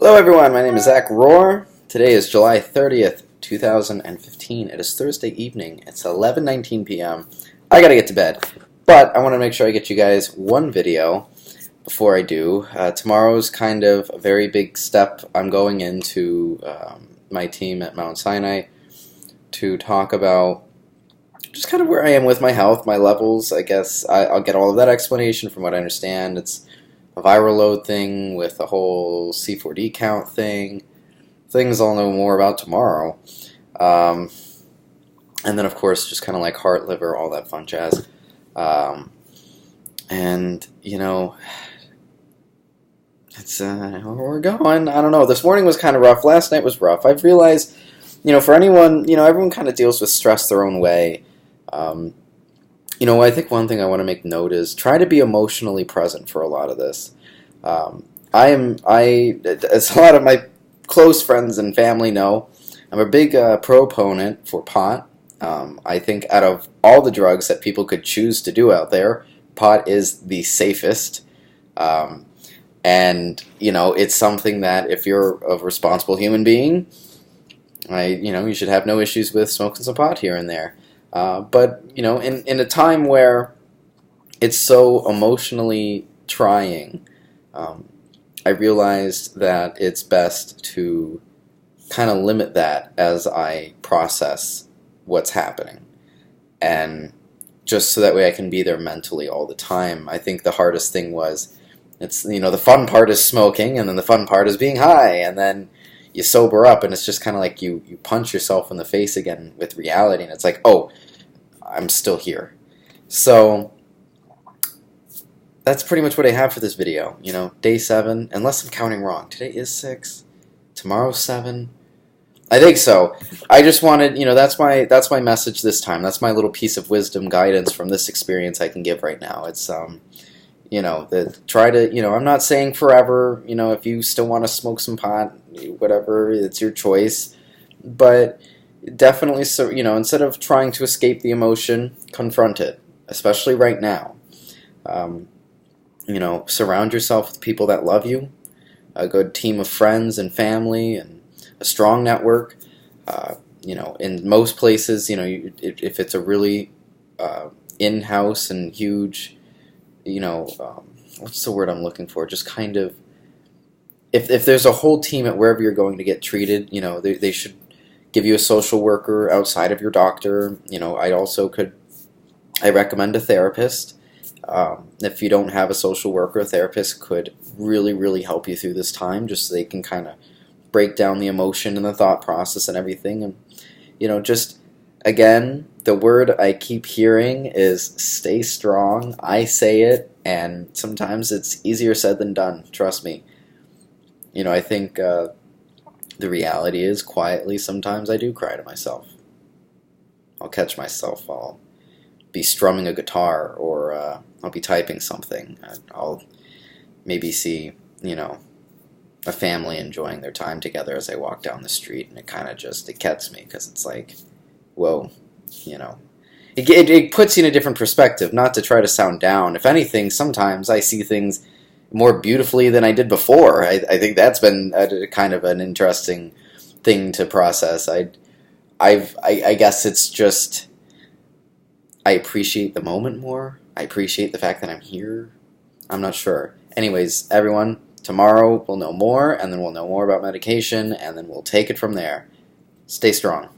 Hello everyone, my name is Zach Rohr. Today is July 30th, 2015. It is Thursday evening. It's 11:19 p.m. I gotta get to bed, but I want to make sure I get you guys one video before I do. Tomorrow's kind of a very big step. I'm going into my team at Mount Sinai to talk about just kind of where I am with my health, my levels. I guess I'll get all of that explanation from what I understand. It's a viral load thing with the whole C4D count thing. Things I'll know more about tomorrow. And then, of course, just kind of like heart, liver, all that fun jazz. And, it's where we're going. I don't know. This morning was kind of rough. Last night was rough. I've realized, for anyone, everyone kind of deals with stress their own way. I think one thing I want to make note is try to be emotionally present for a lot of this. As a lot of my close friends and family know, I'm a big proponent for pot. I think out of all the drugs that people could choose to do out there, pot is the safest. And it's something that if you're a responsible human being, you should have no issues with smoking some pot here and there. But in a time where it's so emotionally trying, I realized that it's best to kind of limit that as I process what's happening, and just so that way I can be there mentally all the time. I think the hardest thing was, the fun part is smoking, and then the fun part is being high, and then you sober up, and it's just kind of like you punch yourself in the face again with reality, and it's like, oh, I'm still here. So that's pretty much what I have for this video. Day 7, unless I'm counting wrong. Today is 6. Tomorrow's 7. I think so. I just wanted, that's my message this time. That's my little piece of wisdom guidance from this experience I can give right now. It's try to, I'm not saying forever, if you still want to smoke some pot, whatever, it's your choice. But definitely, so instead of trying to escape the emotion, confront it, especially right now. Surround yourself with people that love you, a good team of friends and family, and a strong network. In most places, if it's a really in-house and huge, what's the word I'm looking for? Just kind of, if there's a whole team at wherever you're going to get treated, they should give you a social worker outside of your doctor. I recommend a therapist. If you don't have a social worker, a therapist could really, really help you through this time, just so they can kind of break down the emotion and the thought process and everything. And, just, again, the word I keep hearing is stay strong. I say it, and sometimes it's easier said than done, trust me. I think the reality is, quietly, sometimes I do cry to myself. I'll catch myself. I'll be strumming a guitar, or I'll be typing something. I'll maybe see, a family enjoying their time together as I walk down the street, and it kind of it gets me, because it's like, whoa, it puts you in a different perspective, not to try to sound down. If anything, sometimes I see things more beautifully than I did before. I think that's been kind of an interesting thing to process. I guess it's just, I appreciate the moment more. I appreciate the fact that I'm here. I'm not sure. Anyways, everyone, tomorrow we'll know more, and then we'll know more about medication, and then we'll take it from there. Stay strong.